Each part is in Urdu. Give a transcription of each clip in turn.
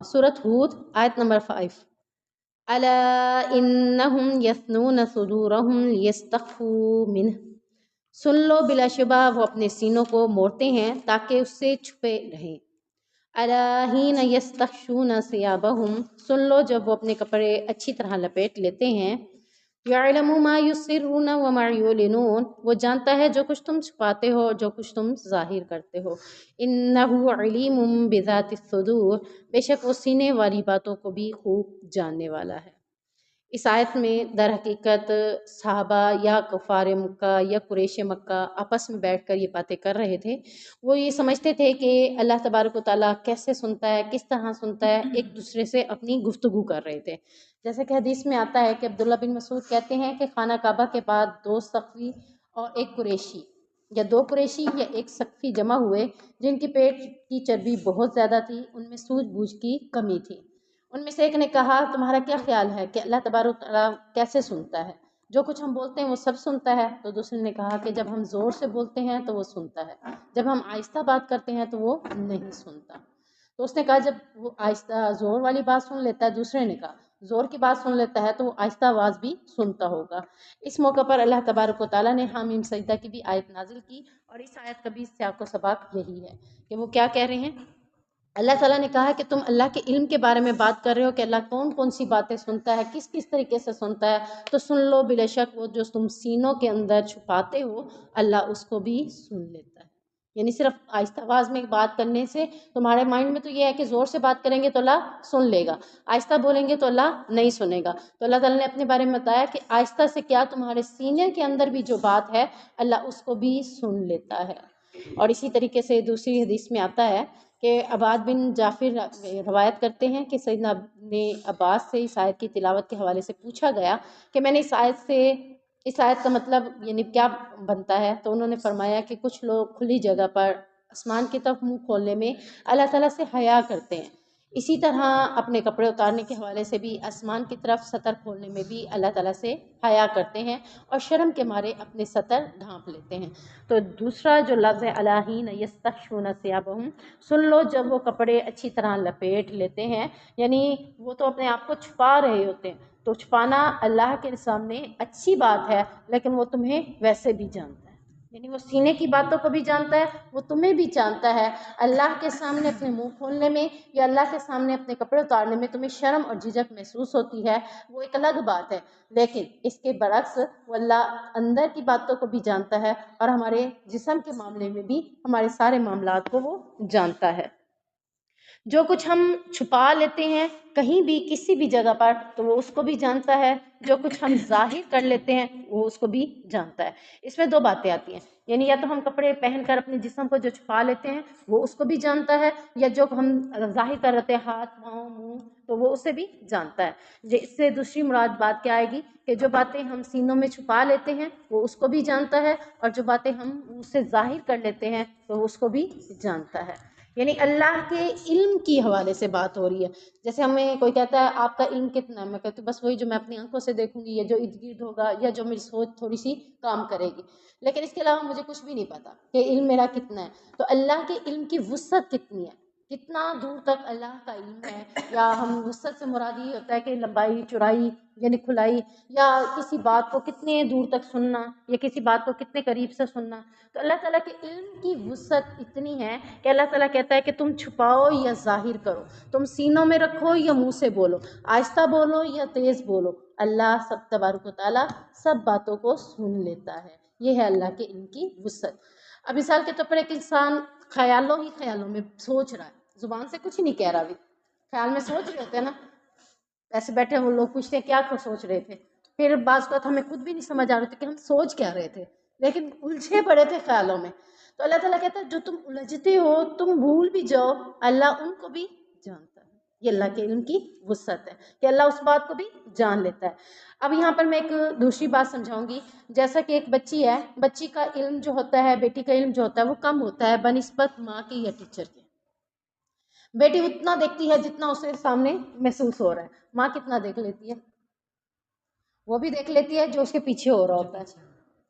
سورۃ ہود آیت نمبر 5۔ الا انہم یثنون صدورہم لیستخفوا منہ، سن لو بلا شبہ وہ اپنے سینوں کو موڑتے ہیں تاکہ اس سے چھپے رہیں۔ الا حین یستغشون ثیابہم، سن لو جب وہ اپنے کپڑے اچھی طرح لپیٹ لیتے ہیں۔ یعلم ما یسرون وما یعلنون، وہ جانتا ہے جو کچھ تم چھپاتے ہو اور جو کچھ تم ظاہر کرتے ہو۔ انہ علیم بذات الصدور، بے شک وہ سینے والی باتوں کو بھی خوب جاننے والا ہے۔ اس آیت میں در حقیقت صحابہ یا کفار مکہ یا قریش مکہ آپس میں بیٹھ کر یہ باتیں کر رہے تھے۔ وہ یہ سمجھتے تھے کہ اللہ تبارک و تعالیٰ کیسے سنتا ہے، کس طرح سنتا ہے، ایک دوسرے سے اپنی گفتگو کر رہے تھے۔ جیسے کہ حدیث میں آتا ہے کہ عبداللہ بن مسعود کہتے ہیں کہ خانہ کعبہ کے بعد 2 ثقفی اور ایک قریشی، یا 2 قریشی یا ایک ثقفی جمع ہوئے جن کی پیٹ کی چربی بہت زیادہ تھی، ان میں سوجھ بوجھ کی کمی تھی۔ ان میں سے ایک نے کہا تمہارا کیا خیال ہے کہ اللہ تبارک و تعالیٰ کیسے سنتا ہے؟ جو کچھ ہم بولتے ہیں وہ سب سنتا ہے؟ تو دوسرے نے کہا کہ جب ہم زور سے بولتے ہیں تو وہ سنتا ہے، جب ہم آہستہ بات کرتے ہیں تو وہ نہیں سنتا۔ تو اس نے کہا جب وہ آہستہ زور والی بات سن لیتا ہے، دوسرے نے کہا زور کی بات سن لیتا ہے تو وہ آہستہ آواز بھی سنتا ہوگا۔ اس موقع پر اللہ تبارک و تعالیٰ نے حامیم سجدہ کی بھی آیت نازل کی، اور اس آیت کا بھی سیاق و سباق یہی ہے کہ وہ کیا کہہ رہے ہیں۔ اللہ تعالیٰ نے کہا کہ تم اللہ کے علم کے بارے میں بات کر رہے ہو کہ اللہ کون کون سی باتیں سنتا ہے، کس کس طریقے سے سنتا ہے، تو سن لو بلا شک وہ جو تم سینوں کے اندر چھپاتے ہو اللہ اس کو بھی سن لیتا ہے۔ یعنی صرف آہستہ آواز میں بات کرنے سے تمہارے مائنڈ میں تو یہ ہے کہ زور سے بات کریں گے تو اللہ سن لے گا، آہستہ بولیں گے تو اللہ نہیں سنے گا۔ تو اللہ تعالیٰ نے اپنے بارے میں بتایا کہ آہستہ سے کیا تمہارے سینے کے اندر بھی جو بات ہے اللہ اس کو بھی سن لیتا ہے۔ اور اسی طریقے سے دوسری حدیث میں آتا ہے کہ عباد بن جعفر روایت کرتے ہیں کہ سیدنا نے عباس سے اس آیت کی تلاوت کے حوالے سے پوچھا گیا کہ میں نے اس آیت کا مطلب یعنی کیا بنتا ہے، تو انہوں نے فرمایا کہ کچھ لوگ کھلی جگہ پر آسمان کی طرف منہ کھولنے میں اللہ تعالیٰ سے حیا کرتے ہیں، اسی طرح اپنے کپڑے اتارنے کے حوالے سے بھی آسمان کی طرف سطر کھولنے میں بھی اللہ تعالیٰ سے حیا کرتے ہیں اور شرم کے مارے اپنے سطر ڈھانپ لیتے ہیں۔ تو دوسرا جو لفظ ہے الا حین یستغشون ثیابہم، سن لو جب وہ کپڑے اچھی طرح لپیٹ لیتے ہیں، یعنی وہ تو اپنے آپ کو چھپا رہے ہوتے ہیں۔ تو چھپانا اللہ کے سامنے اچھی بات ہے، لیکن وہ تمہیں ویسے بھی جانتا ہے، یعنی وہ سینے کی باتوں کو بھی جانتا ہے، وہ تمہیں بھی جانتا ہے۔ اللہ کے سامنے اپنے منہ کھولنے میں یا اللہ کے سامنے اپنے کپڑے اتارنے میں تمہیں شرم اور جھجک محسوس ہوتی ہے، وہ ایک الگ بات ہے، لیکن اس کے برعکس وہ اللہ اندر کی باتوں کو بھی جانتا ہے اور ہمارے جسم کے معاملے میں بھی ہمارے سارے معاملات کو وہ جانتا ہے۔ جو کچھ ہم چھپا لیتے ہیں کہیں بھی کسی بھی جگہ پر تو وہ اس کو بھی جانتا ہے، جو کچھ ہم ظاہر کر لیتے ہیں وہ اس کو بھی جانتا ہے۔ اس میں 2 باتیں آتی ہیں، یعنی یا تو ہم کپڑے پہن کر اپنے جسم کو جو چھپا لیتے ہیں وہ اس کو بھی جانتا ہے، یا جو ہم ظاہر کر رہتے ہیں ہاتھ پاؤں منہ تو وہ اسے بھی جانتا ہے۔ اس سے دوسری مراد بات کیا آئے گی کہ جو باتیں ہم سینوں میں چھپا لیتے ہیں وہ اس کو بھی جانتا ہے، اور جو باتیں ہم اس سے ظاہر کر لیتے ہیں تو وہ اس کو بھی جانتا ہے۔ یعنی اللہ کے علم کی حوالے سے بات ہو رہی ہے۔ جیسے ہمیں کوئی کہتا ہے آپ کا علم کتنا ہے، میں کہتی ہوں بس وہی جو میں اپنی آنکھوں سے دیکھوں گی یا جو ارد گرد ہوگا یا جو میری سوچ تھوڑی سی کام کرے گی، لیکن اس کے علاوہ مجھے کچھ بھی نہیں پتا کہ علم میرا کتنا ہے۔ تو اللہ کے علم کی وسعت کتنی ہے، کتنا دور تک اللہ کا علم ہے، یا ہم وسعت سے مراد یہ ہوتا ہے کہ لمبائی چوڑائی یعنی کھلائی، یا کسی بات کو کتنے دور تک سننا یا کسی بات کو کتنے قریب سے سننا۔ تو اللہ تعالیٰ کے علم کی وسعت اتنی ہے کہ اللہ تعالیٰ کہتا ہے کہ تم چھپاؤ یا ظاہر کرو، تم سینوں میں رکھو یا منہ سے بولو، آہستہ بولو یا تیز بولو، اللہ سب تبارک و تعالیٰ سب باتوں کو سن لیتا ہے۔ یہ ہے اللہ کے علم کی وسعت۔ اب مثال کے طور پر ایک انسان خیالوں ہی خیالوں میں سوچ رہا ہے، زبان سے کچھ نہیں کہہ رہا، بھی خیال میں سوچ رہے ہوتے ہیں نا، ایسے بیٹھے وہ لوگ پوچھتے ہیں کیا سوچ رہے تھے، پھر بعض بات ہمیں خود بھی نہیں سمجھ آ رہے تھے کہ ہم سوچ کیا رہے تھے، لیکن الجھے پڑے تھے خیالوں میں۔ تو اللہ تعالیٰ کہتا ہے جو تم الجھتے ہو تم بھول بھی جاؤ، اللہ ان کو بھی جانتا ہے۔ یہ اللہ کے علم کی وسعت ہے کہ اللہ اس بات کو بھی جان لیتا ہے۔ اب یہاں پر میں ایک دوسری بات سمجھاؤں گی، جیسا کہ ایک بچی ہے، بچی کا علم جو ہوتا ہے، بیٹی کا علم جو ہوتا ہے وہ کم ہوتا ہے بنسبت ماں کے یا ٹیچر کے۔ بیٹی اتنا دیکھتی ہے جتنا اسے سامنے محسوس ہو رہا ہے، ماں کتنا دیکھ لیتی ہے؟ وہ بھی دیکھ لیتی ہے جو اس کے پیچھے ہو رہا ہوتا ہے،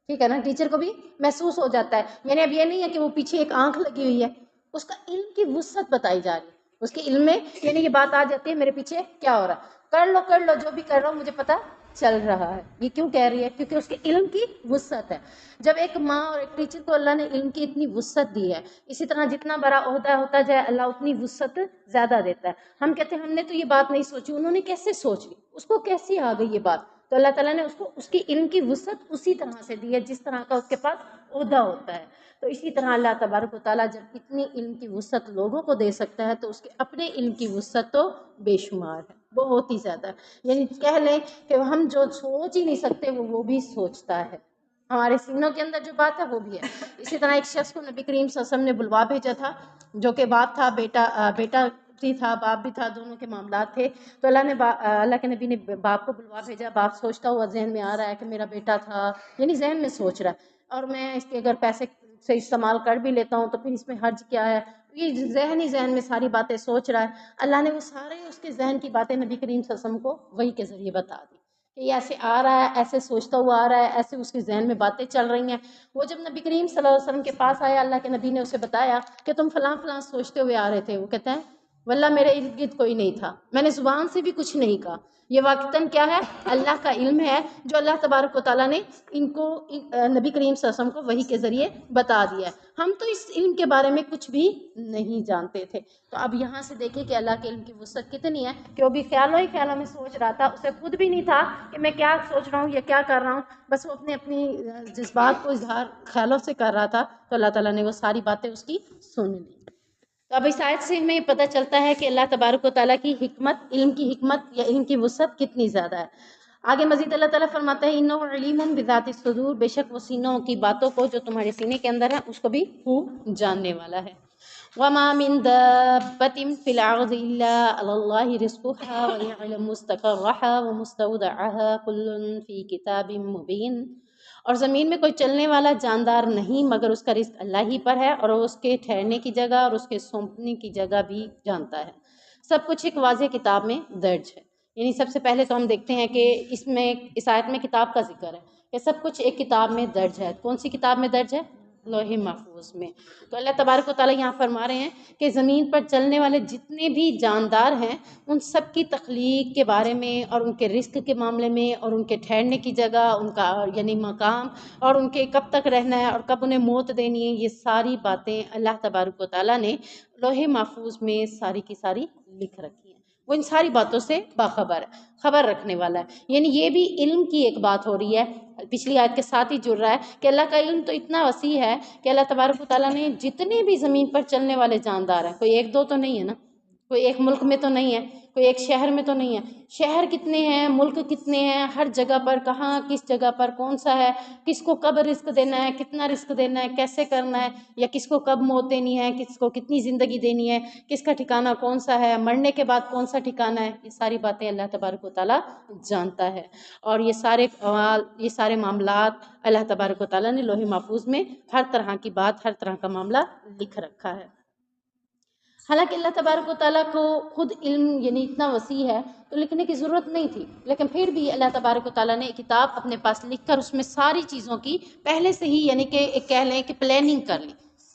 ٹھیک ہے نا، ٹیچر کو بھی محسوس ہو جاتا ہے۔ یعنی اب یہ نہیں ہے کہ وہ پیچھے ایک آنکھ لگی ہوئی ہے، اس کا علم کی وسعت بتائی جا رہی ہے اس کے علم میں یعنی یہ بات آ جاتی ہے میرے پیچھے کیا ہو رہا ہے، کر لو جو بھی کر رہا ہوں مجھے پتا چل رہا ہے. یہ کیوں کہہ رہی ہے؟ کیونکہ اس کے علم کی وسعت ہے. جب ایک ماں اور ایک ٹیچر کو اللہ نے علم کی اتنی وسعت دی ہے، اسی طرح جتنا بڑا عہدہ ہوتا جائے اللہ اتنی وسعت زیادہ دیتا ہے. ہم کہتے ہیں ہم نے تو یہ بات نہیں سوچی، انہوں نے کیسے سوچ لی، اس کو کیسی آ گئی یہ بات؟ تو اللہ تعالیٰ نے اس کو اس کی علم کی وسعت اسی طرح سے دی ہے جس طرح کا اس کے پاس عہدہ ہوتا ہے. تو اسی طرح اللہ تبارک و تعالیٰ جب اتنی علم کی وسعت لوگوں کو دے سکتا ہے تو اس کے اپنے علم کی وسعت تو بے شمار ہے، بہت ہی زیادہ. یعنی کہہ لیں کہ ہم جو سوچ ہی نہیں سکتے وہ بھی سوچتا ہے. ہمارے سینوں کے اندر جو بات ہے وہ بھی ہے. اسی طرح ایک شخص کو نبی کریم صلی اللہ علیہ وسلم نے بلوا بھیجا تھا، جو کہ باپ تھا، بیٹا بھی تھا، باپ بھی تھا، دونوں کے معاملات تھے. تو اللہ کے نبی نے باپ کو بلوا بھیجا. باپ سوچتا ہوا ذہن میں آ رہا ہے کہ میرا بیٹا تھا، یعنی ذہن میں سوچ رہا ہے، اور میں اس کے اگر پیسے سے استعمال کر بھی لیتا ہوں تو پھر اس میں حرج کیا ہے، یہ ذہن میں ساری باتیں سوچ رہا ہے. اللہ نے وہ سارے اس کے ذہن کی باتیں نبی کریم صلی اللہ علیہ وسلم کو وحی کے ذریعے بتا دی کہ یہ ایسے آ رہا ہے، ایسے سوچتا ہوا آ رہا ہے، ایسے اس کے ذہن میں باتیں چل رہی ہیں. وہ جب نبی کریم صلی اللہ علیہ وسلم کے پاس آیا، اللہ کے نبی نے اسے بتایا کہ تم فلاں فلاں سوچتے ہوئے آ رہے تھے. وہ کہتا ہے واللہ میرے ارد گرد کوئی نہیں تھا، میں نے زبان سے بھی کچھ نہیں کہا. یہ واقعتاً کیا ہے؟ اللہ کا علم ہے جو اللہ تبارک و تعالیٰ نے ان کو نبی کریم صلی اللہ علیہ وسلم کو وحی کے ذریعے بتا دیا ہے. ہم تو اس علم کے بارے میں کچھ بھی نہیں جانتے تھے. تو اب یہاں سے دیکھیں کہ اللہ کے علم کی وسعت کتنی ہے کہ وہ بھی خیالوں ہی خیالوں میں سوچ رہا تھا. اسے خود بھی نہیں تھا کہ میں کیا سوچ رہا ہوں یا کیا کر رہا ہوں، بس وہ اپنی جذبات کو اظہار خیالوں سے کر رہا تھا. تو اللہ تعالیٰ نے وہ ساری باتیں اس کی سن لی. تو اب اس آیت سے ہمیں یہ پتہ چلتا ہے کہ اللہ تبارک و تعالیٰ کی حکمت، علم کی حکمت یا علم کی وسعت کتنی زیادہ ہے. آگے مزید اللہ تعالیٰ فرماتا ہے اِنَّهُ عَلِیمٌ بِذَاتِ الصُّدُورِ، بے شک وہ سینوں کی باتوں کو جو تمہارے سینے کے اندر ہے اس کو بھی خوب جاننے والا ہے. وَمَا مِن دَابَّةٍ فِي الْأَرْضِ إِلَّا عَلَى اللَّهِ رِزْقُهَا وَيَعْلَمُ مُسْتَقَرَّهَا وَمُسْتَوْدَعَهَا كُلٌّ فِي كِتَابٍ مُبِينٍ. اور زمین میں کوئی چلنے والا جاندار نہیں مگر اس کا رزق اللہ ہی پر ہے، اور وہ اس کے ٹھہرنے کی جگہ اور اس کے سونپنے کی جگہ بھی جانتا ہے. سب کچھ ایک واضح کتاب میں درج ہے. یعنی سب سے پہلے تو ہم دیکھتے ہیں کہ اس آیت میں کتاب کا ذکر ہے کہ سب کچھ ایک کتاب میں درج ہے. کون سی کتاب میں درج ہے؟ لوح محفوظ میں. تو اللہ تبارک و تعالیٰ یہاں فرما رہے ہیں کہ زمین پر چلنے والے جتنے بھی جاندار ہیں ان سب کی تخلیق کے بارے میں اور ان کے رزق کے معاملے میں اور ان کے ٹھہرنے کی جگہ، ان کا یعنی مقام، اور ان کے کب تک رہنا ہے اور کب انہیں موت دینی ہے، یہ ساری باتیں اللہ تبارک و تعالیٰ نے لوح محفوظ میں ساری کی ساری لکھ رکھی ہیں. وہ ان ساری باتوں سے باخبر ہے، خبر رکھنے والا ہے. یعنی یہ بھی علم کی ایک بات ہو رہی ہے، پچھلی آیت کے ساتھ ہی جڑ رہا ہے کہ اللہ کا علم تو اتنا وسیع ہے کہ اللہ تبارک و تعالیٰ نے جتنے بھی زمین پر چلنے والے جاندار ہیں، کوئی ایک دو تو نہیں ہے نا، کوئی ایک ملک میں تو نہیں ہے، کوئی ایک شہر میں تو نہیں ہے، شہر کتنے ہیں، ملک کتنے ہیں، ہر جگہ پر کہاں کس جگہ پر کون سا ہے، کس کو کب رزق دینا ہے، کتنا رزق دینا ہے، کیسے کرنا ہے، یا کس کو کب موت دینی ہے، کس کو کتنی زندگی دینی ہے، کس کا ٹھکانہ کون سا ہے، مرنے کے بعد کون سا ٹھکانہ ہے، یہ ساری باتیں اللہ تبارک و تعالیٰ جانتا ہے. اور یہ سارے معاملات اللہ تبارک و تعالیٰ نے لوح محفوظ میں ہر طرح کی بات، ہر طرح کا معاملہ لکھ رکھا ہے. حالانکہ اللہ تبارک و تعالیٰ کو خود علم یعنی اتنا وسیع ہے تو لکھنے کی ضرورت نہیں تھی، لیکن پھر بھی اللہ تبارک و تعالیٰ نے ایک کتاب اپنے پاس لکھ کر اس میں ساری چیزوں کی پہلے سے ہی یعنی کہ کہہ لیں کہ پلاننگ کر لی.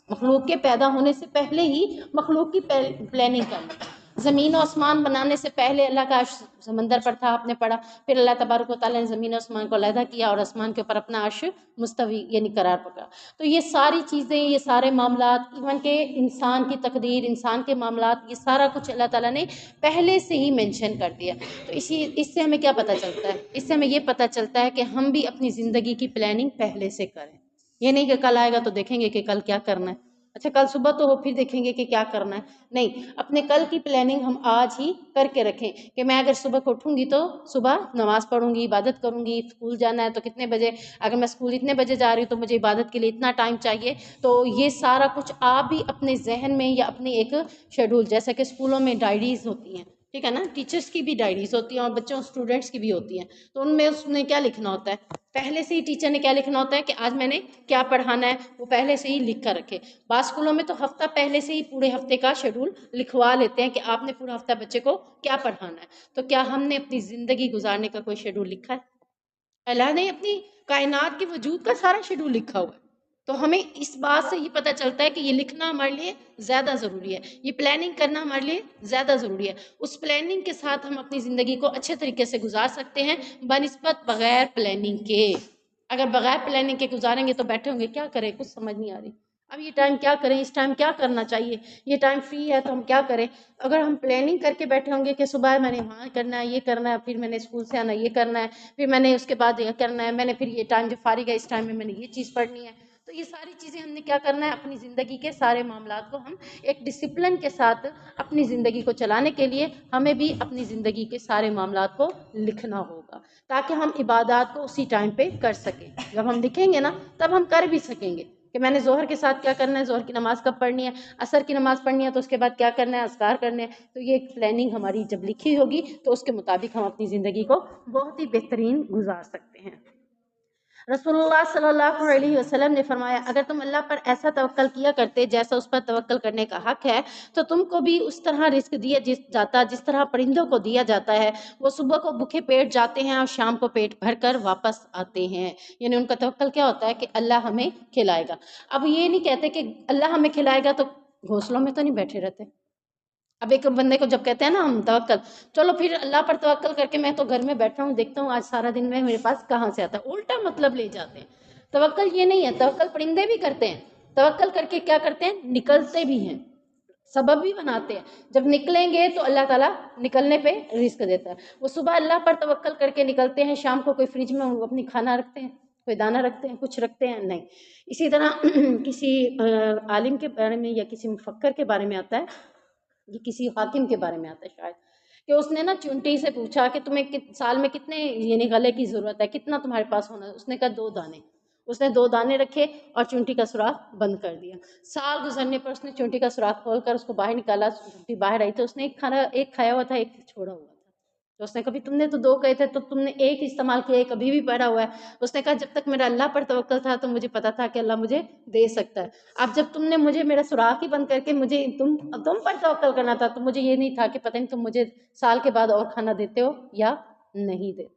مخلوق کے پیدا ہونے سے پہلے ہی مخلوق کی پلاننگ کر لی. زمین و آسمان بنانے سے پہلے اللہ کا عرش سمندر پر تھا، آپ نے پڑھا. پھر اللہ تبارک و تعالیٰ نے زمین و آسمان کو علیحدہ کیا اور آسمان کے اوپر اپنا عرش مستوی یعنی قرار پکڑا. تو یہ ساری چیزیں، یہ سارے معاملات، ایون کہ انسان کی تقدیر، انسان کے معاملات، یہ سارا کچھ اللہ تعالیٰ نے پہلے سے ہی مینشن کر دیا. تو اس سے ہمیں کیا پتہ چلتا ہے؟ اس سے ہمیں یہ پتہ چلتا ہے کہ ہم بھی اپنی زندگی کی پلاننگ پہلے سے کریں. یہ نہیں کہ کل آئے گا تو دیکھیں گے کہ کل کیا کرنا ہے، اچھا کل صبح تو ہو پھر دیکھیں گے کہ کیا کرنا ہے. نہیں، اپنے کل کی پلاننگ ہم آج ہی کر کے رکھیں کہ میں اگر صبح کو اٹھوں گی تو صبح نماز پڑھوں گی، عبادت کروں گی، اسکول جانا ہے تو کتنے بجے، اگر میں اسکول اتنے بجے جا رہی ہوں تو مجھے عبادت کے لیے اتنا ٹائم چاہیے. تو یہ سارا کچھ آپ بھی اپنے ذہن میں یا اپنی ایک شیڈول، جیسا کہ اسکولوں میں ڈائریز ہوتی ہیں، ٹھیک ہے نا، ٹیچرس کی بھی ڈائریز ہوتی ہیں اور بچوں اسٹوڈنٹس کی بھی ہوتی ہیں. تو ان میں اس نے کیا لکھنا ہوتا ہے؟ پہلے سے ہی ٹیچر نے کیا لکھنا ہوتا ہے کہ آج میں نے کیا پڑھانا ہے، وہ پہلے سے ہی لکھ کر رکھے. بعض اسکولوں میں تو ہفتہ پہلے سے ہی پورے ہفتے کا شیڈول لکھوا لیتے ہیں کہ آپ نے پورا ہفتہ بچے کو کیا پڑھانا ہے. تو کیا ہم نے اپنی زندگی گزارنے کا کوئی شیڈول لکھا ہے؟ اللہ نے اپنی کائنات کے وجود کا سارا شیڈول لکھا ہوا ہے. تو ہمیں اس بات سے یہ پتہ چلتا ہے کہ یہ لکھنا ہمارے لیے زیادہ ضروری ہے، یہ پلاننگ کرنا ہمارے لیے زیادہ ضروری ہے۔ اس پلاننگ کے ساتھ ہم اپنی زندگی کو اچھے طریقے سے گزار سکتے ہیں بنسبت بغیر پلاننگ کے۔ اگر بغیر پلاننگ کے گزاریں گے تو بیٹھے ہوں گے کیا کریں، کچھ سمجھ نہیں آ رہی، اب یہ ٹائم کیا کریں، اس ٹائم کیا کرنا چاہیے، یہ ٹائم فری ہے تو ہم کیا کریں۔ اگر ہم پلاننگ کر کے بیٹھے ہوں گے کہ صبح میں نے وہاں کرنا ہے، یہ کرنا ہے، پھر میں نے اسکول سے آنا یہ کرنا ہے، پھر میں نے اس کے بعد یہ کرنا ہے، میں نے پھر یہ ٹائم جو فارغ ہے اس ٹائم میں نے یہ چیز پڑھنی ہے، تو یہ ساری چیزیں ہم نے کیا کرنا ہے، اپنی زندگی کے سارے معاملات کو ہم ایک ڈسپلن کے ساتھ اپنی زندگی کو چلانے کے لیے ہمیں بھی اپنی زندگی کے سارے معاملات کو لکھنا ہوگا تاکہ ہم عبادات کو اسی ٹائم پہ کر سکیں۔ جب ہم لکھیں گے نا تب ہم کر بھی سکیں گے کہ میں نے ظہر کے ساتھ کیا کرنا ہے، ظہر کی نماز کب پڑھنی ہے، عصر کی نماز پڑھنی ہے تو اس کے بعد کیا کرنا ہے، اذکار کرنے ہیں۔ تو یہ ایک پلاننگ ہماری جب لکھی ہوگی تو اس کے مطابق ہم اپنی زندگی کو بہت ہی بہترین گزار سکتے ہیں۔ رسول اللہ صلی اللہ علیہ وسلم نے فرمایا اگر تم اللہ پر ایسا توکل کیا کرتے جیسا اس پر توکل کرنے کا حق ہے تو تم کو بھی اس طرح رزق دیا جاتا جس طرح پرندوں کو دیا جاتا ہے، وہ صبح کو بھوکے پیٹ جاتے ہیں اور شام کو پیٹ بھر کر واپس آتے ہیں۔ یعنی ان کا توکل کیا ہوتا ہے کہ اللہ ہمیں کھلائے گا۔ اب یہ نہیں کہتے کہ اللہ ہمیں کھلائے گا تو گھونسلوں میں تو نہیں بیٹھے رہتے۔ اب ایک بندے کو جب کہتے ہیں نا ہم توکل، چلو پھر اللہ پر توکل کر کے میں تو گھر میں بیٹھا ہوں دیکھتا ہوں آج سارا دن میں میرے پاس کہاں سے آتا ہے، الٹا مطلب لے جاتے ہیں۔ توکل یہ نہیں ہے، توکل پرندے بھی کرتے ہیں، توکل کر کے کیا کرتے ہیں، نکلتے بھی ہیں، سبب بھی بناتے ہیں۔ جب نکلیں گے تو اللہ تعالیٰ نکلنے پہ رزق دیتا ہے۔ وہ صبح اللہ پر توکل کر کے نکلتے ہیں، شام کو کوئی فریج میں وہ اپنی کھانا رکھتے ہیں، کوئی دانہ رکھتے ہیں، کچھ رکھتے ہیں نہیں۔ اسی طرح کسی عالم کے بارے میں یا کسی مفکر کے بارے میں آتا ہے، یہ کسی حاکم کے بارے میں آتا ہے شاید، کہ اس نے نا چونٹی سے پوچھا کہ تمہیں سال میں کتنے یعنی غلے کی ضرورت ہے، کتنا تمہارے پاس ہونا ہے، اس نے کہا 2 دانے۔ اس نے 2 دانے رکھے اور چونٹی کا سوراخ بند کر دیا۔ سال گزرنے پر اس نے چونٹی کا سوراخ کھول کر اس کو باہر نکالا، چونٹی باہر آئی تو اس نے ایک کھایا ہوا تھا، ایک چھوڑا ہوا تھا۔ تو اس نے کہا تم نے تو 2 کہے تھے تو تم نے ایک استعمال کیا، ایک ابھی بھی پڑا ہوا ہے۔ اس نے کہا جب تک میرا اللہ پر توکل تھا تو مجھے پتا تھا کہ اللہ مجھے دے سکتا ہے، اب جب تم نے مجھے میرا سوراخ ہی بند کر کے مجھے تم پر توکل کرنا تھا تو مجھے یہ نہیں تھا کہ پتہ نہیں تم مجھے سال کے بعد اور کھانا دیتے ہو یا نہیں دیتے۔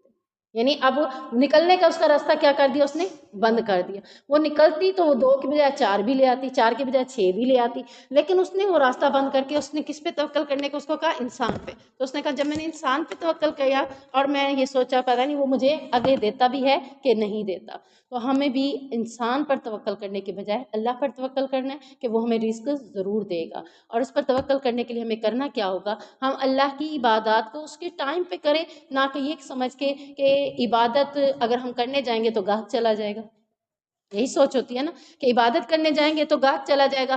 یعنی اب نکلنے کا اس کا راستہ کیا کر دیا، اس نے بند کر دیا۔ وہ نکلتی تو وہ 2 کی بجائے 4 بھی لے آتی، 4 کی بجائے 6 بھی لے آتی، لیکن اس نے وہ راستہ بند کر کے اس نے کس پہ توکل کرنے کو اس کو کہا، انسان پہ۔ تو اس نے کہا جب میں نے انسان پہ توکل کیا اور میں یہ سوچا پتہ نہیں وہ مجھے آگے دیتا بھی ہے کہ نہیں دیتا، تو ہمیں بھی انسان پر توکل کرنے کے بجائے اللہ پر توکل کرنا ہے کہ وہ ہمیں رزق ضرور دے گا۔ اور اس پر توکل کرنے کے لیے ہمیں کرنا کیا ہوگا، ہم اللہ کی عبادات کو اس کے ٹائم پہ کریں، نہ کہ یہ سمجھ کے کہ عبادت اگر ہم کرنے جائیں گے تو گاہک چلا جائے گا۔ یہی سوچ ہوتی ہے نا کہ عبادت کرنے جائیں گے تو گاہک چلا جائے گا،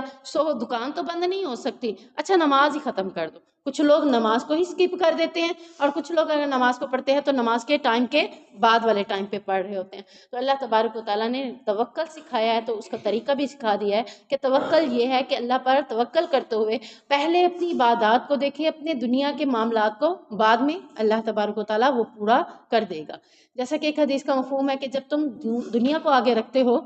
دکان تو بند نہیں ہو سکتی، اچھا نماز ہی ختم کر دو۔ کچھ لوگ نماز کو ہی سکپ کر دیتے ہیں اور کچھ لوگ اگر نماز کو پڑھتے ہیں تو نماز کے ٹائم کے بعد والے ٹائم پہ پڑھ رہے ہوتے ہیں۔ تو اللہ تبارک و تعالیٰ نے توکل سکھایا ہے تو اس کا طریقہ بھی سکھا دیا ہے کہ توکل یہ ہے کہ اللہ پر توکل کرتے ہوئے پہلے اپنی عبادات کو دیکھیں، اپنے دنیا کے معاملات کو، بعد میں اللہ تبارک و تعالیٰ وہ پورا کر دے گا۔ جیسا کہ ایک حدیث کا مفہوم ہے کہ جب تم دنیا کو آگے رکھتے ہو،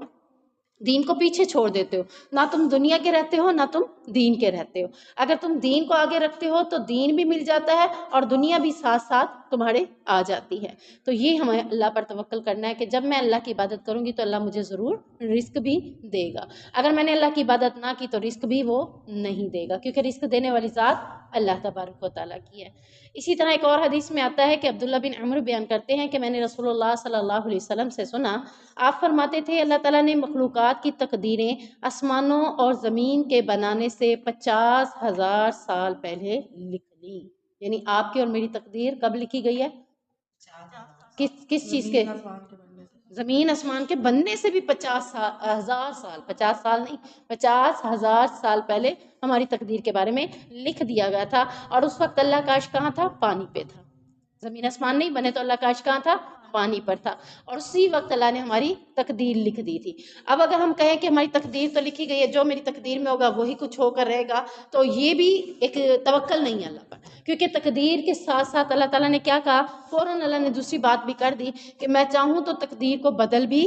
دین کو پیچھے چھوڑ دیتے ہو، نہ تم دنیا کے رہتے ہو نہ تم دین کے رہتے ہو۔ اگر تم دین کو آگے رکھتے ہو تو دین بھی مل جاتا ہے اور دنیا بھی ساتھ ساتھ تمہارے آ جاتی ہے۔ تو یہ ہمیں اللہ پر توکل کرنا ہے کہ جب میں اللہ کی عبادت کروں گی تو اللہ مجھے ضرور رزق بھی دے گا، اگر میں نے اللہ کی عبادت نہ کی تو رزق بھی وہ نہیں دے گا، کیونکہ رزق دینے والی ذات اللہ تبارک و تعالیٰ کی ہے۔ اسی طرح ایک اور حدیث میں آتا ہے کہ عبداللہ بن عمر بیان کرتے ہیں کہ میں نے رسول اللہ صلی اللہ علیہ وسلم سے سنا، آپ فرماتے تھے اللہ تعالیٰ نے مخلوقات کی تقدیریں آسمانوں اور زمین کے بنانے سے 50,000 سال پہلے لکھ لی۔ یعنی آپ کی اور میری تقدیر کب لکھی گئی ہے، کس چیز کے، زمین آسمان کے بننے سے بھی 50,000 سال، 50 سال نہیں 50,000 سال پہلے ہماری تقدیر کے بارے میں لکھ دیا گیا تھا۔ اور اس وقت اللہ کا عرش کہاں تھا، پانی پہ تھا، زمین آسمان نہیں بنے تو اللہ کا عرش کہاں تھا، پانی پر تھا، اور اسی وقت اللہ نے ہماری تقدیر لکھ دی تھی۔ اب اگر ہم کہیں کہ ہماری تقدیر تو لکھی گئی ہے، جو میری تقدیر میں ہوگا وہی کچھ ہو کر رہے گا، تو یہ بھی ایک توکل نہیں ہے اللہ پر، کیونکہ تقدیر کے ساتھ ساتھ اللہ تعالیٰ نے کیا کہا، فوراً اللہ نے دوسری بات بھی کر دی کہ میں چاہوں تو تقدیر کو بدل بھی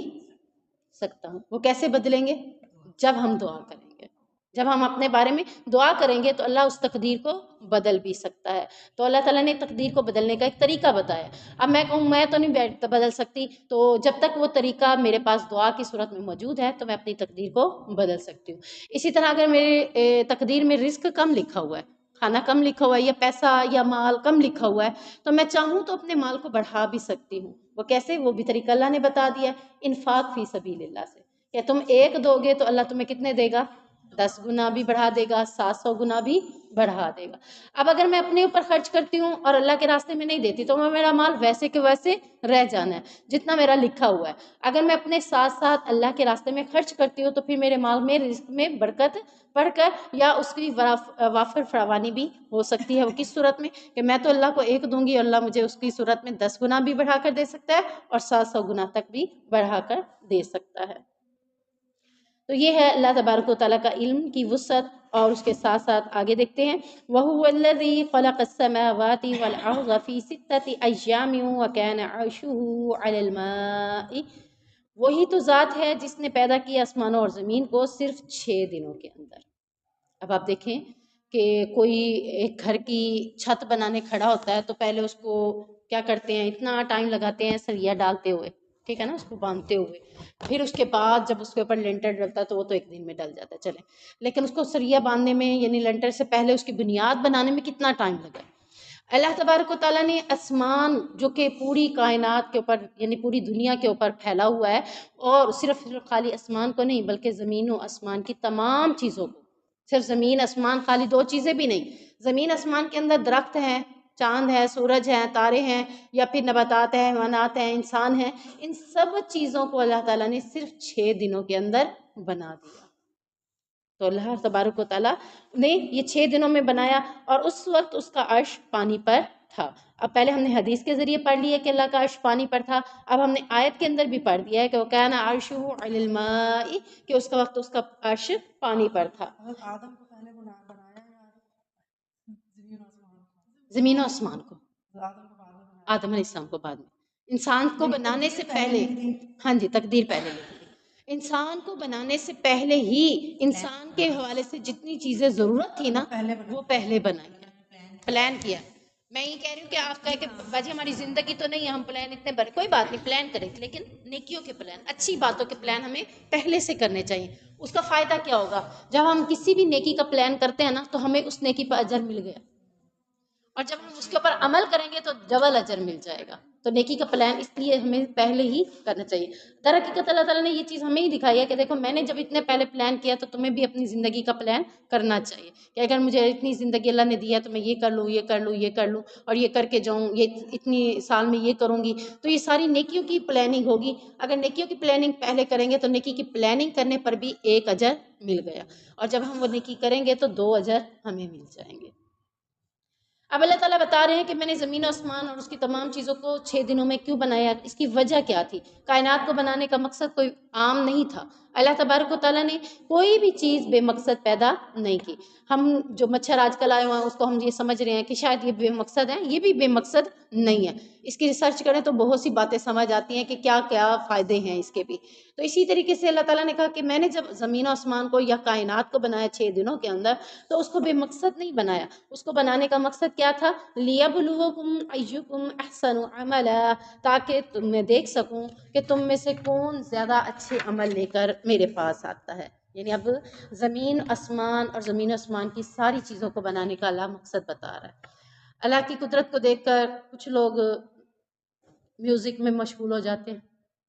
سکتا ہوں۔ وہ کیسے بدلیں گے، جب ہم دعا کریں گے۔ جب ہم اپنے بارے میں دعا کریں گے تو اللہ اس تقدیر کو بدل بھی سکتا ہے. تو اللہ تعالیٰ نے تقدیر کو بدلنے کا ایک طریقہ بتایا. اب میں کہوں میں تو نہیں بدل سکتی، تو جب تک وہ طریقہ میرے پاس دعا کی صورت میں موجود ہے تو میں اپنی تقدیر کو بدل سکتی ہوں. اسی طرح اگر میرے تقدیر میں رزق کم لکھا ہوا ہے، کھانا کم لکھا ہوا ہے، یا پیسہ یا مال کم لکھا ہوا ہے، تو میں چاہوں تو اپنے مال کو بڑھا بھی سکتی ہوں. وہ کیسے؟ وہ بھی طریقہ اللہ نے بتا دیا ہے، انفاق فی سبیل اللہ سے، کہ تم ایک دو گے تو اللہ تمہیں کتنے دے گا؟ 10 گنا بھی بڑھا دے گا، 700 گنا بھی بڑھا دے گا. اب اگر میں اپنے اوپر خرچ کرتی ہوں اور اللہ کے راستے میں نہیں دیتی تو میرا مال ویسے کے ویسے رہ جانا ہے جتنا میرا لکھا ہوا ہے. اگر میں اپنے ساتھ ساتھ اللہ کے راستے میں خرچ کرتی ہوں تو پھر میرے مال میں رزق میں برکت پڑھ کر یا اس کی وافر فراوانی بھی ہو سکتی ہے. وہ کس صورت میں؟ کہ میں تو اللہ کو ایک دوں گی اور اللہ مجھے اس کی صورت میں 10 گنا بھی بڑھا کر دے سکتا ہے اور 700 گنا تک بھی بڑھا کر دے سکتا ہے. تو یہ ہے اللہ تبارک و تعالیٰ کا علم کی وسعت. اور اس کے ساتھ ساتھ آگے دیکھتے ہیں وَهُوَ الَّذِي خَلَقَ السَّمَاوَاتِ وَالْأَرْضَ فِي 6 أَيَّامٍ وَكَانَ عَرْشُهُ عَلَى الْمَاءِ. وہی تو ذات ہے جس نے پیدا کیا آسمانوں اور زمین کو صرف 6 دنوں کے اندر. اب آپ دیکھیں کہ کوئی ایک گھر کی چھت بنانے کھڑا ہوتا ہے تو پہلے اس کو کیا کرتے ہیں؟ اتنا ٹائم لگاتے ہیں سریا ڈالتے ہوئے، ٹھیک ہے نا، اس کو باندھتے ہوئے. پھر اس کے بعد جب اس کے اوپر لینٹر ڈلتا ہے تو وہ تو ایک دن میں ڈل جاتا ہے، چلیں. لیکن اس کو سریا باندھنے میں یعنی لینٹر سے پہلے اس کی بنیاد بنانے میں کتنا ٹائم لگا؟ اللہ تبارک و تعالیٰ نے آسمان جو کہ پوری کائنات کے اوپر یعنی پوری دنیا کے اوپر پھیلا ہوا ہے، اور صرف خالی آسمان کو نہیں بلکہ زمین و آسمان کی تمام چیزوں کو، صرف زمین آسمان خالی دو چیزیں بھی نہیں، زمین آسمان کے اندر درخت ہیں، چاند ہے، سورج ہے، تارے ہیں، یا پھر نباتات ہیں، حیوانات ہیں، انسان ہیں، ان سب چیزوں کو اللہ تعالیٰ نے صرف 6 دنوں کے اندر بنا دیا. تو اللہ تبارک و تعالیٰ نے یہ 6 دنوں میں بنایا، اور اس وقت اس کا عرش پانی پر تھا. اب پہلے ہم نے حدیث کے ذریعے پڑھ لیا کہ اللہ کا عرش پانی پر تھا، اب ہم نے آیت کے اندر بھی پڑھ دیا ہے کہ وَكَانَ عَرْشُهُ عَلَى الْمَاءِ، کہ اس کا وقت اس کا عرش پانی پر تھا. آدم کو پہلے بنایا یا زمین و آسمان کو، آدم کو بعد میں بنایا؟ آدم علیہ السلام کو بعد میں. انسان کو بنانے سے پہلے، ہاں جی، تقدیر پہلے لکھ دی. انسان کو بنانے سے پہلے ہی انسان کے حوالے سے جتنی چیزیں ضرورت تھی نا وہ پہلے بنائی ہیں، پلان کیا. میں یہ کہہ رہی ہوں کہ آپ کہے کہ باجی ہماری زندگی تو نہیں ہے، ہم پلان اتنے بڑے، کوئی بات نہیں، پلان کریں، لیکن نیکیوں کے پلان، اچھی باتوں کے پلان ہمیں پہلے سے کرنے چاہیے. اس کا فائدہ کیا ہوگا؟ جب ہم کسی بھی نیکی کا پلان کرتے ہیں نا تو ہمیں اس نیکی پر اجر مل گیا، اور جب ہم اس کے اوپر عمل کریں گے تو ڈبل اجر مل جائے گا. تو نیکی کا پلان اس لیے ہمیں پہلے ہی کرنا چاہیے. در حقیقت اللہ تعالیٰ نے یہ چیز ہمیں ہی دکھائی ہے کہ دیکھو میں نے جب اتنے پہلے پلان کیا تو تمہیں بھی اپنی زندگی کا پلان کرنا چاہیے کہ اگر مجھے اتنی زندگی اللہ نے دیا تو میں یہ کر لوں، یہ کر لوں، یہ کر لوں، اور یہ کر کے جاؤں، یہ اتنی سال میں یہ کروں گی. تو یہ ساری نیکیوں کی پلاننگ ہوگی. اگر نیکیوں کی پلاننگ پہلے کریں گے تو نیکی کی پلاننگ کرنے پر بھی 1 اجر مل گیا، اور جب ہم وہ نیکی کریں گے تو 2 اجر ہمیں مل جائیں گے. اب اللہ تعالیٰ بتا رہے ہیں کہ میں نے زمین و آسمان اور اس کی تمام چیزوں کو 6 دنوں میں کیوں بنایا، اس کی وجہ کیا تھی. کائنات کو بنانے کا مقصد کوئی عام نہیں تھا. اللہ تبارک و تعالیٰ نے کوئی بھی چیز بے مقصد پیدا نہیں کی. ہم جو مچھر آج کل آئے ہوئے ہیں اس کو ہم یہ سمجھ رہے ہیں کہ شاید یہ بے مقصد ہیں، یہ بھی بے مقصد نہیں ہے. اس کی ریسرچ کریں تو بہت سی باتیں سمجھ آتی ہیں کہ کیا کیا فائدے ہیں اس کے بھی. تو اسی طریقے سے اللہ تعالیٰ نے کہا کہ میں نے جب زمین و آسمان کو یا کائنات کو بنایا 6 دنوں کے اندر تو اس کو بے مقصد نہیں بنایا. اس کو بنانے کا مقصد کیا تھا؟ لِيَبْلُوَكُمْ أَيُّكُمْ أَحْسَنُ عَمَلًا، تاکہ میں دیکھ سکوں کہ تم میں سے کون زیادہ اچھے عمل لے کر میرے پاس آتا ہے. یعنی اب زمین آسمان اور زمین آسمان کی ساری چیزوں کو بنانے کا اللہ مقصد بتا رہا ہے. اللہ کی قدرت کو دیکھ کر کچھ لوگ میوزک میں مشغول ہو جاتے ہیں،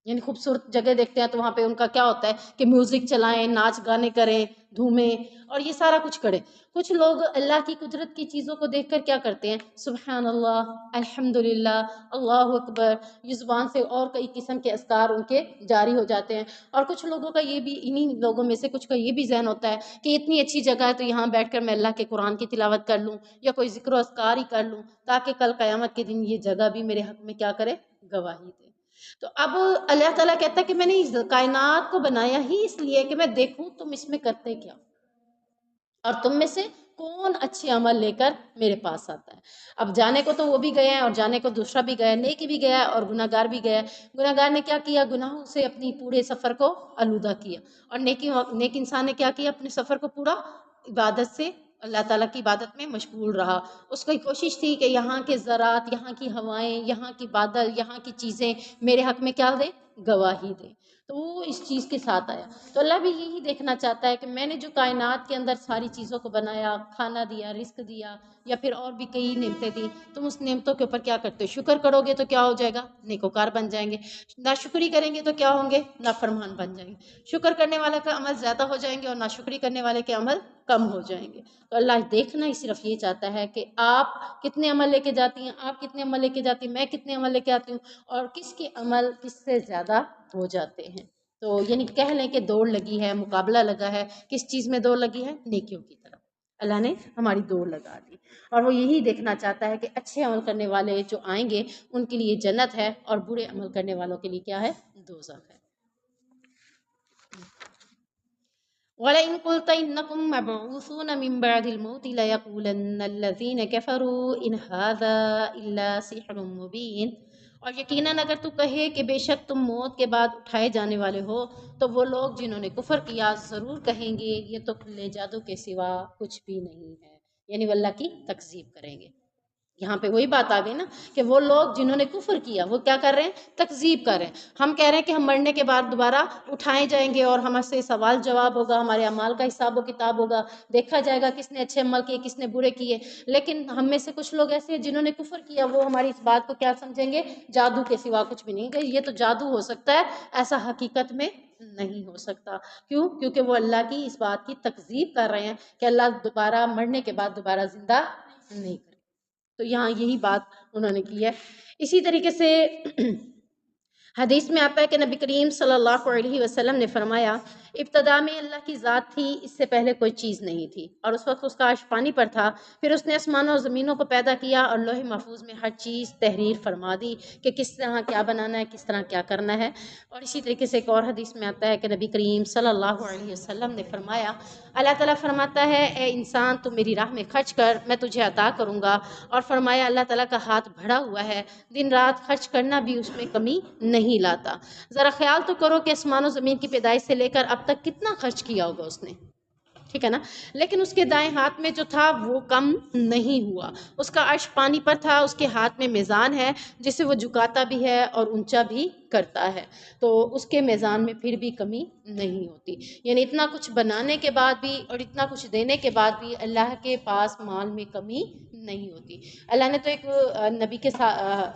یعنی خوبصورت جگہ دیکھتے ہیں تو وہاں پہ ان کا کیا ہوتا ہے کہ میوزک چلائیں، ناچ گانے کریں، دھومیں اور یہ سارا کچھ کریں. کچھ لوگ اللہ کی قدرت کی چیزوں کو دیکھ کر کیا کرتے ہیں؟ سبحان اللہ، الحمدللہ، اللہ اکبر، یہ زبان سے اور کئی قسم کے اذکار ان کے جاری ہو جاتے ہیں. اور کچھ لوگوں کا یہ بھی، انہی لوگوں میں سے کچھ کا یہ بھی ذہن ہوتا ہے کہ اتنی اچھی جگہ ہے تو یہاں بیٹھ کر میں اللہ کے قرآن کی تلاوت کر لوں یا کوئی ذکر و اذکار ہی کر لوں تاکہ کل قیامت کے دن یہ جگہ بھی میرے حق میں کیا کرے؟ گواہی دے. تو اب اللہ تعالیٰ کہتا ہے کہ میں نے اس کائنات کو بنایا ہی اس لیے کہ میں دیکھوں تم اس میں کرتے کیا. اور تم میں سے کون اچھے عمل لے کر میرے پاس آتا ہے؟ اب جانے کو تو وہ بھی گئے ہیں اور جانے کو دوسرا بھی گیا، نیکی بھی گیا اور گناہ گار بھی گیا۔ گناہ گار نے کیا کیا؟ گناہوں سے اپنی پورے سفر کو آلودہ کیا، اور نیک انسان نے کیا کیا؟ اپنے سفر کو پورا عبادت سے، اللہ تعالیٰ کی عبادت میں مشغول رہا۔ اس کی کوشش تھی کہ یہاں کے زراعت، یہاں کی ہوائیں، یہاں کی بادل، یہاں کی چیزیں میرے حق میں کیا دیں؟ گواہی دیں۔ تو وہ اس چیز کے ساتھ آیا۔ تو اللہ بھی یہی دیکھنا چاہتا ہے کہ میں نے جو کائنات کے اندر ساری چیزوں کو بنایا، کھانا دیا، رزق دیا، یا پھر اور بھی کئی نعمتیں دی، تم اس نعمتوں کے اوپر کیا کرتے ہو؟ شکر کرو گے تو کیا ہو جائے گا؟ نیکوکار بن جائیں گے۔ ناشکری کریں گے تو کیا ہوں گے؟ نافرمان بن جائیں گے۔ شکر کرنے والے کا عمل زیادہ ہو جائیں گے اور ناشکری کرنے والے کے عمل کم ہو جائیں گے۔ تو اللہ دیکھنا ہی صرف یہ چاہتا ہے کہ آپ کتنے عمل لے کے جاتی ہیں، آپ کتنے عمل لے کے جاتی ہیں، میں کتنے عمل لے کے آتی ہوں، اور کس کے عمل کس سے زیادہ ہو جاتے ہیں۔ تو یعنی کہہ لیں کہ دوڑ لگی ہے، مقابلہ لگا ہے۔ کس چیز میں دوڑ لگی ہے؟ نیکیوں کی طرف اللہ نے ہماری دوڑ لگا دی، اور وہ یہی دیکھنا چاہتا ہے کہ اچھے عمل کرنے والے جو آئیں گے ان کے لیے جنت ہے، اور برے عمل کرنے والوں کے لیے کیا ہے؟ دوزخ ہے۔ وَلَئِن قُلْتَ إِنَّكُم مَّبْعُوثُونَ مِن بَعْدِ الْمَوْتِ لَيَقُولَنَّ الَّذِينَ كَفَرُوا إِنْ هَٰذَا إِلَّا سِحْرٌ مُّبِينٌ، اور یقیناً اگر تو کہے کہ بے شک تم موت کے بعد اٹھائے جانے والے ہو، تو وہ لوگ جنہوں نے کفر کیا ضرور کہیں گے یہ تو کھلے جادو کے سوا کچھ بھی نہیں ہے، یعنی وہ اللہ کی تکذیب کریں گے۔ یہاں پہ وہی بات آ گئی نا کہ وہ لوگ جنہوں نے کفر کیا وہ کیا کر رہے ہیں؟ تکذیب کر رہے ہیں۔ ہم کہہ رہے ہیں کہ ہم مرنے کے بعد دوبارہ اٹھائے جائیں گے اور ہم سے سوال جواب ہوگا، ہمارے اعمال کا حساب و کتاب ہوگا، دیکھا جائے گا کس نے اچھے عمل کیے، کس نے برے کیے۔ لیکن ہم میں سے کچھ لوگ ایسے ہیں جنہوں نے کفر کیا، وہ ہماری اس بات کو کیا سمجھیں گے؟ جادو کے سوا کچھ بھی نہیں، کہ یہ تو جادو ہو سکتا ہے، ایسا حقیقت میں نہیں ہو سکتا۔ کیوں؟ کیونکہ وہ اللہ کی اس بات کی تکذیب کر رہے ہیں کہ اللہ دوبارہ مرنے کے بعد دوبارہ زندہ نہیں کرے۔ تو یہاں یہی بات انہوں نے کی ہے۔ اسی طریقے سے حدیث میں آتا ہے کہ نبی کریم صلی اللہ علیہ وسلم نے فرمایا، ابتدا میں اللہ کی ذات تھی، اس سے پہلے کوئی چیز نہیں تھی، اور اس وقت اس کا عرش پانی پر تھا، پھر اس نے آسمانوں اور زمینوں کو پیدا کیا اور لوح محفوظ میں ہر چیز تحریر فرما دی کہ کس طرح کیا بنانا ہے، کس طرح کیا کرنا ہے۔ اور اسی طریقے سے ایک اور حدیث میں آتا ہے کہ نبی کریم صلی اللہ علیہ وسلم نے فرمایا، اللہ تعالیٰ فرماتا ہے، اے انسان تو میری راہ میں خرچ کر، میں تجھے عطا کروں گا۔ اور فرمایا اللہ تعالیٰ کا ہاتھ بڑھا ہوا ہے، دن رات خرچ کرنا بھی اس میں کمی نہیں لاتا۔ ذرا خیال تو کرو کہ آسمان و زمین کی پیدائش سے لے کر اب تک کتنا خرچ کیا ہوگا اس نے، ٹھیک ہے نا؟ لیکن اس کے دائیں ہاتھ میں جو تھا وہ کم نہیں ہوا، اس کا عرش پانی پر تھا، اس کے ہاتھ میں میزان ہے جسے وہ جھکاتا بھی ہے اور اونچا بھی کرتا ہے، تو اس کے میزان میں پھر بھی کمی نہیں ہوتی۔ یعنی اتنا کچھ بنانے کے بعد بھی اور اتنا کچھ دینے کے بعد بھی اللہ کے پاس مال میں کمی نہیں ہوتی۔ اللہ نے تو ایک نبی کے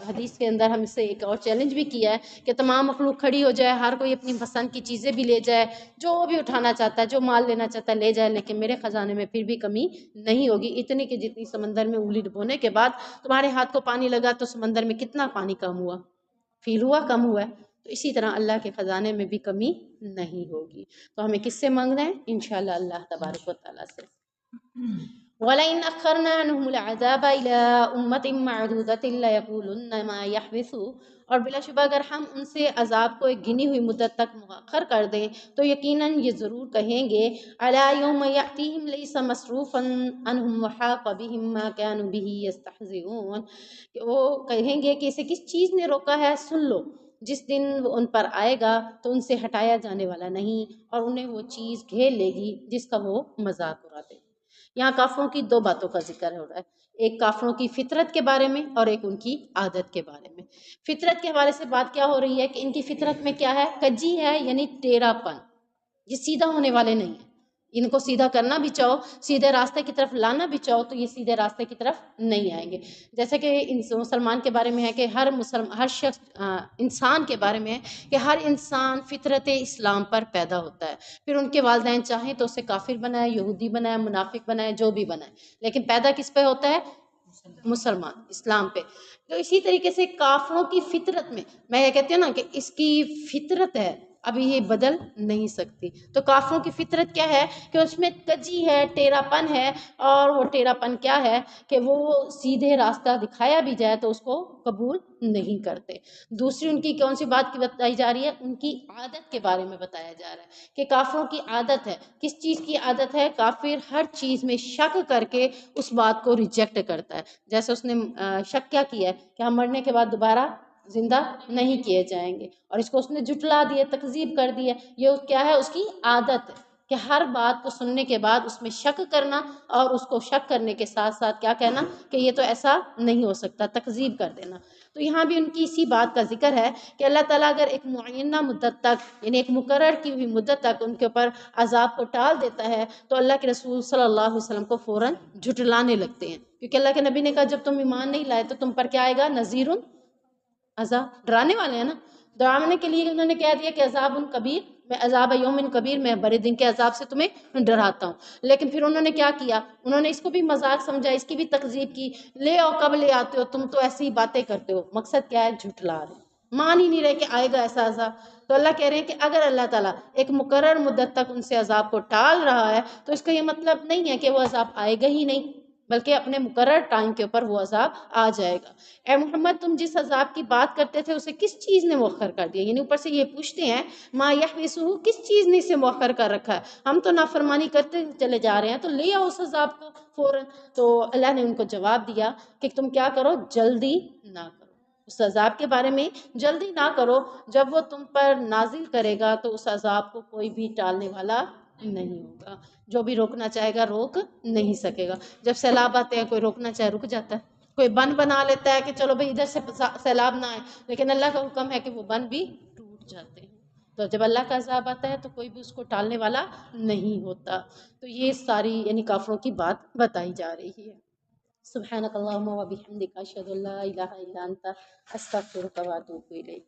حدیث کے اندر ہم سے ایک اور چیلنج بھی کیا ہے کہ تمام مخلوق کھڑی ہو جائے، ہر کوئی اپنی پسند کی چیزیں بھی لے جائے، جو بھی اٹھانا چاہتا ہے، جو مال لینا چاہتا ہے لے جائے، لیکن میرے خزانے میں پھر بھی کمی نہیں ہوگی۔ اتنی کہ جتنی سمندر میں انگلی ڈبونے کے بعد تمہارے ہاتھ کو پانی لگا تو سمندر میں کتنا پانی کم ہوا؟ فیل ہوا کم ہوا ہے؟ تو اسی طرح اللہ کے خزانے میں بھی کمی نہیں ہوگی۔ تو ہمیں کس سے مانگنا ہے؟ انشاءاللہ اللہ تبارک و تعالیٰ سے۔ وَلَئِنْ أَخَّرْنَا عَنْهُمُ الْعَذَابَ إِلَىٰ أُمَّةٍ مَّعْدُودَةٍ لَّيَقُولُنَّ مَا يَحْبِسُ، اور بلا شبہ اگر ہم ان سے عذاب کو ایک گنی ہوئی مدت تک مؤخر کر دیں تو یقیناً یہ ضرور کہیں گے، أَلَا يَوْمَ يَأْتِيهِمْ لَيْسَ مَصْرُوفًا عَنْهُمْ وَحَاقَ بِهِم مَّا كَانُوا بِهِ يَسْتَهْزِئُونَ، کہ وہ کہیں گے کہ اسے کس چیز نے روکا ہے، سن لو، جس دن وہ ان پر آئے گا تو ان سے ہٹایا جانے والا نہیں، اور انہیں وہ چیز گھیر لے گی جس کا وہ مذاق اڑاتے۔ یہاں کافروں کی دو باتوں کا ذکر ہو رہا ہے، ایک کافروں کی فطرت کے بارے میں اور ایک ان کی عادت کے بارے میں۔ فطرت کے حوالے سے بات کیا ہو رہی ہے کہ ان کی فطرت میں کیا ہے؟ کجی ہے، یعنی ٹیڑھا پن، یہ سیدھا ہونے والے نہیں ہیں۔ ان کو سیدھا کرنا بھی چاہو، سیدھے راستے کی طرف لانا بھی چاہو تو یہ سیدھے راستے کی طرف نہیں آئیں گے۔ جیسے کہ مسلمان کے بارے میں ہے کہ ہر شخص انسان کے بارے میں ہے کہ ہر انسان فطرت اسلام پر پیدا ہوتا ہے، پھر ان کے والدین چاہیں تو اسے کافر بنائے، یہودی بنائے، منافق بنائے، جو بھی بنائے، لیکن پیدا کس پہ ہوتا ہے؟ مسلمان، اسلام پہ۔ تو اسی طریقے سے کافروں کی فطرت میں یہ کہتی ہوں نا کہ اس کی فطرت ہے، ابھی یہ بدل نہیں سکتی۔ تو کافروں کی فطرت کیا ہے کہ اس میں کجی ہے، ٹیڑھا پن ہے، اور وہ ٹیڑھا پن کیا ہے کہ وہ سیدھے راستہ دکھایا بھی جائے تو اس کو قبول نہیں کرتے۔ دوسری ان کی کون سی بات کی بتائی جا رہی ہے؟ ان کی عادت کے بارے میں بتایا جا رہا ہے کہ کافروں کی عادت ہے۔ کس چیز کی عادت ہے؟ کافر ہر چیز میں شک کر کے اس بات کو ریجیکٹ کرتا ہے۔ جیسے اس نے شک کیا ہے کہ ہم مرنے کے بعد دوبارہ زندہ نہیں کیے جائیں گے، اور اس کو اس نے جھٹلا دیا، تکذیب کر دیا۔ یہ کیا ہے؟ اس کی عادت ہے کہ ہر بات کو سننے کے بعد اس میں شک کرنا، اور اس کو شک کرنے کے ساتھ ساتھ کیا کہنا کہ یہ تو ایسا نہیں ہو سکتا، تکذیب کر دینا۔ تو یہاں بھی ان کی اسی بات کا ذکر ہے کہ اللہ تعالیٰ اگر ایک معینہ مدت تک، یعنی ایک مقرر کی ہوئی مدت تک ان کے اوپر عذاب کو ٹال دیتا ہے تو اللہ کے رسول صلی اللہ علیہ وسلم کو فوراً جھٹلانے لگتے ہیں، کیونکہ اللہ کے نبی نے کہا جب تم ایمان نہیں لائے تو تم پر کیا آئے گا؟ نذیر عذاب، ڈرانے والے ہیں نا۔ ڈرانے کے لیے انہوں نے کہہ دیا کہ عذاب کبیر، میں عذاب یوم کبیر، میں بڑے دن کے عذاب سے تمہیں ڈراتا ہوں۔ لیکن پھر انہوں نے کیا کیا؟ انہوں نے اس کو بھی مذاق سمجھا، اس کی بھی تکذیب کی۔ لے او کب لے آتے ہو، تم تو ایسی ہی باتیں کرتے ہو۔ مقصد کیا ہے؟ جھٹلا رہے، مان ہی نہیں رہے کہ آئے گا ایسا عذاب۔ تو اللہ کہہ رہے ہیں کہ اگر اللہ تعالیٰ ایک مقرر مدت تک ان سے عذاب کو ٹال رہا ہے تو اس کا یہ مطلب نہیں ہے کہ وہ عذاب آئے گا ہی نہیں، بلکہ اپنے مقرر ٹائم کے اوپر وہ عذاب آ جائے گا۔ اے محمد تم جس عذاب کی بات کرتے تھے اسے کس چیز نے مؤخر کر دیا؟ یعنی اوپر سے یہ پوچھتے ہیں ما یحبسہ، کس چیز نے اسے مؤخر کر رکھا ہے؟ ہم تو نافرمانی کرتے چلے جا رہے ہیں، تو لے آؤ اس عذاب کو فوراً۔ تو اللہ نے ان کو جواب دیا کہ تم کیا کرو؟ جلدی نہ کرو، اس عذاب کے بارے میں جلدی نہ کرو۔ جب وہ تم پر نازل کرے گا تو اس عذاب کو کوئی بھی ٹالنے والا نہیں ہوگا، جو بھی روکنا چاہے گا روک نہیں سکے گا۔ جب سیلاب آتے ہیں کوئی روکنا چاہے رک جاتا ہے، کوئی بند بنا لیتا ہے کہ چلو بھئی ادھر سے سیلاب نہ آئے، لیکن اللہ کا حکم ہے کہ وہ بند بھی ٹوٹ جاتے ہیں۔ تو جب اللہ کا عذاب آتا ہے تو کوئی بھی اس کو ٹالنے والا نہیں ہوتا۔ تو یہ ساری یعنی کافروں کی بات بتائی جا رہی ہے۔ سبحانک اللہم و بحمدک، اشہد ان لا الہ الا انت، استغفرک و اتوب الیک۔